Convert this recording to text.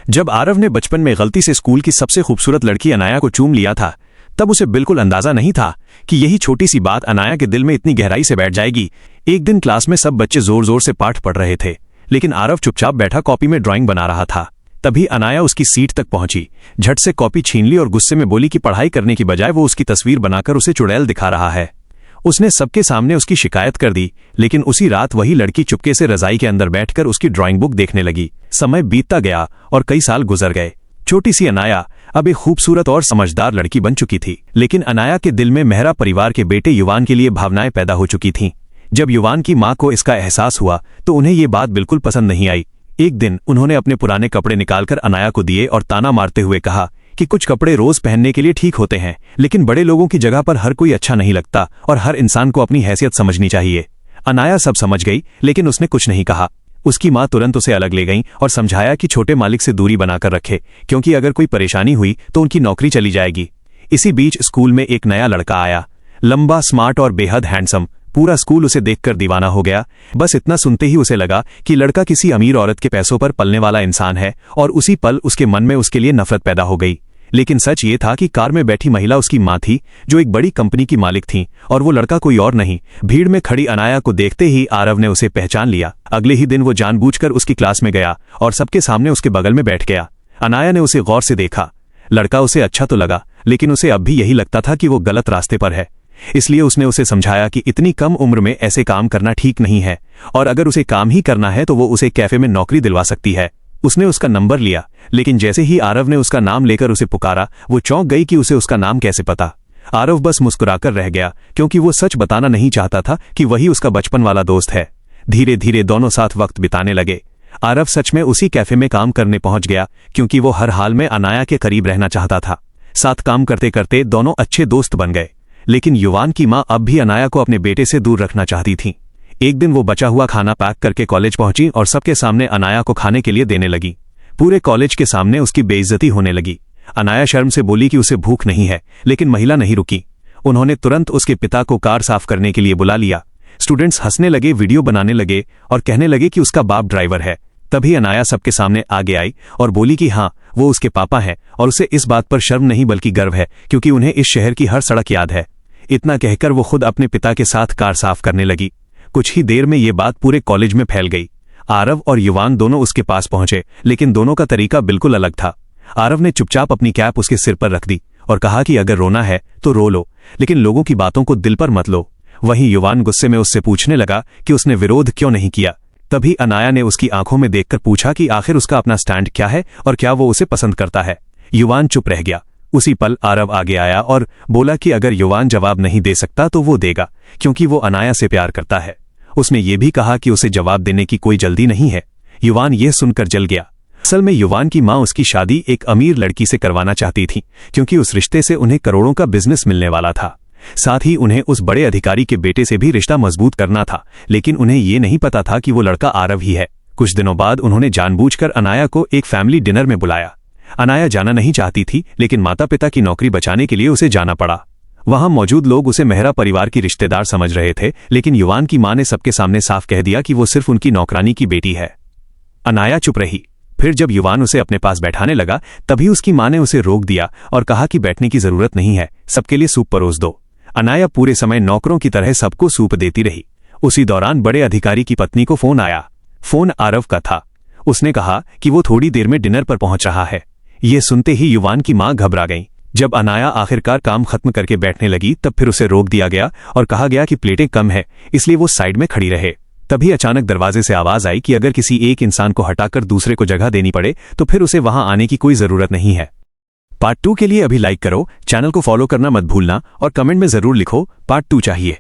जब आरव ने बचपन में गलती से स्कूल की सबसे खूबसूरत लड़की अनाया को चूम लिया था, तब उसे बिल्कुल अंदाजा नहीं था कि यही छोटी सी बात अनाया के दिल में इतनी गहराई से बैठ जाएगी। एक दिन क्लास में सब बच्चे जोर जोर से पाठ पढ़ रहे थे, लेकिन आरव चुपचाप बैठा कॉपी में ड्राइंग बना रहा था। तभी अनाया उसकी सीट तक पहुंची, झट से कॉपी छीन ली और गुस्से में बोली कि पढ़ाई करने की बजाय वो उसकी तस्वीर बनाकर उसे चुड़ैल दिखा रहा है। उसने सबके सामने उसकी शिकायत कर दी, लेकिन उसी रात वही लड़की चुपके से रजाई के अंदर बैठकर उसकी ड्राइंग बुक देखने लगी। समय बीतता गया और कई साल गुजर गए। छोटी सी अनाया अब एक खूबसूरत और समझदार लड़की बन चुकी थी, लेकिन अनाया के दिल में मेहरा परिवार के बेटे युवान के लिए भावनाएं पैदा हो चुकी थीं। जब युवान की मां को इसका एहसास हुआ तो उन्हें ये बात बिल्कुल पसंद नहीं आई। एक दिन उन्होंने अपने पुराने कपड़े निकालकर अनाया को दिए और ताना मारते हुए कहा कि कुछ कपड़े रोज पहनने के लिए ठीक होते हैं, लेकिन बड़े लोगों की जगह पर हर कोई अच्छा नहीं लगता और हर इंसान को अपनी हैसियत समझनी चाहिए। अनाया सब समझ गई, लेकिन उसने कुछ नहीं कहा। उसकी मां तुरंत उसे अलग ले गईं और समझाया कि छोटे मालिक से दूरी बनाकर रखे, क्योंकि अगर कोई परेशानी हुई तो उनकी नौकरी चली जाएगी। इसी बीच स्कूल में एक नया लड़का आया, लंबा, स्मार्ट और बेहद हैंडसम। पूरा स्कूल उसे देखकर दीवाना हो गया। बस इतना सुनते ही उसे लगा कि लड़का किसी अमीर औरत के पैसों पर पलने वाला इंसान है, और उसी पल उसके मन में उसके लिए नफरत पैदा हो गई। लेकिन सच ये था कि कार में बैठी महिला उसकी मां थी, जो एक बड़ी कंपनी की मालिक थी, और वो लड़का कोई और नहीं। भीड़ में खड़ी अनाया को देखते ही आरव ने उसे पहचान लिया। अगले ही दिन वो जानबूझकर उसकी क्लास में गया और सबके सामने उसके बगल में बैठ गया। अनाया ने उसे गौर से देखा। लड़का उसे अच्छा तो लगा, लेकिन उसे अब भी यही लगता था कि वो गलत रास्ते पर है। इसलिए उसने उसे समझाया कि इतनी कम उम्र में ऐसे काम करना ठीक नहीं है, और अगर उसे काम ही करना है तो वो उसे कैफे में नौकरी दिलवा सकती है। उसने उसका नंबर लिया, लेकिन जैसे ही आरव ने उसका नाम लेकर उसे पुकारा, वो चौंक गई कि उसे उसका नाम कैसे पता। आरव बस मुस्कुराकर रह गया, क्योंकि वो सच बताना नहीं चाहता था कि वही उसका बचपन वाला दोस्त है। धीरे धीरे दोनों साथ वक्त बिताने लगे। आरव सच में उसी कैफे में काम करने पहुंच गया, क्योंकि वो हर हाल में अनाया के करीब रहना चाहता था। साथ काम करते करते दोनों अच्छे दोस्त बन गए। लेकिन युवान की मां अब भी अनाया को अपने बेटे से दूर रखना चाहती थी। एक दिन वो बचा हुआ खाना पैक करके कॉलेज पहुंची और सबके सामने अनाया को खाने के लिए देने लगी। पूरे कॉलेज के सामने उसकी बेइज्जती होने लगी। अनाया शर्म से बोली कि उसे भूख नहीं है, लेकिन महिला नहीं रुकी। उन्होंने तुरंत उसके पिता को कार साफ करने के लिए बुला लिया। स्टूडेंट्स हंसने लगे, वीडियो बनाने लगे और कहने लगे कि उसका बाप ड्राइवर है। तभी अनाया सबके सामने आगे आई और बोली कि हाँ, वो उसके पापा हैं, और उसे इस बात पर शर्म नहीं बल्कि गर्व है, क्योंकि उन्हें इस शहर की हर सड़क याद है। इतना कहकर वो खुद अपने पिता के साथ कार साफ करने लगी। कुछ ही देर में ये बात पूरे कॉलेज में फैल गई। आरव और युवान दोनों उसके पास पहुंचे, लेकिन दोनों का तरीका बिल्कुल अलग था। आरव ने चुपचाप अपनी कैप उसके सिर पर रख दी और कहा कि अगर रोना है तो रो लो, लेकिन लोगों की बातों को दिल पर मत लो। वहीं युवान गुस्से में उससे पूछने लगा कि उसने विरोध क्यों नहीं किया। तभी अनाया ने उसकी आंखों में देखकर पूछा कि आखिर उसका अपना स्टैंड क्या है और क्या वो उसे पसंद करता है। युवान चुप रह गया। उसी पल आरव आगे आया और बोला कि अगर युवान जवाब नहीं दे सकता तो वो देगा, क्योंकि वो अनाया से प्यार करता है। उसने ये भी कहा कि उसे जवाब देने की कोई जल्दी नहीं है। युवान ये सुनकर जल गया। असल में युवान की मां उसकी शादी एक अमीर लड़की से करवाना चाहती थी, क्योंकि उस रिश्ते से उन्हें करोड़ों का बिजनेस मिलने वाला था। साथ ही उन्हें उस बड़े अधिकारी के बेटे से भी रिश्ता मजबूत करना था, लेकिन उन्हें ये नहीं पता था कि वो लड़का आरव ही है। कुछ दिनों बाद उन्होंने जानबूझकर अनाया को एक फैमिली डिनर में बुलाया। अनाया जाना नहीं चाहती थी, लेकिन माता पिता की नौकरी बचाने के लिए उसे जाना पड़ा। वहां मौजूद लोग उसे मेहरा परिवार की रिश्तेदार समझ रहे थे, लेकिन युवान की मां ने सबके सामने साफ कह दिया कि वो सिर्फ उनकी नौकरानी की बेटी है। अनाया चुप रही। फिर जब युवान उसे अपने पास बैठाने लगा, तभी उसकी मां ने उसे रोक दिया और कहा कि बैठने की जरूरत नहीं है, सबके लिए सूप परोस दो। अनाया पूरे समय नौकरों की तरह सबको सूप देती रही। उसी दौरान बड़े अधिकारी की पत्नी को फोन आया। फोन आरव का था। उसने कहा कि वो थोड़ी देर में डिनर पर पहुंच रहा है। ये सुनते ही युवान की मां घबरा गई। जब अनाया आखिरकार काम खत्म करके बैठने लगी, तब फिर उसे रोक दिया गया और कहा गया कि प्लेटें कम है, इसलिए वो साइड में खड़ी रहे। तभी अचानक दरवाजे से आवाज आई कि अगर किसी एक इंसान को हटाकर दूसरे को जगह देनी पड़े तो फिर उसे वहां आने की कोई जरूरत नहीं है। पार्ट 2 के लिए अभी लाइक करो, चैनल को फॉलो करना मत भूलना और कमेंट में जरूर लिखो पार्ट 2 चाहिए।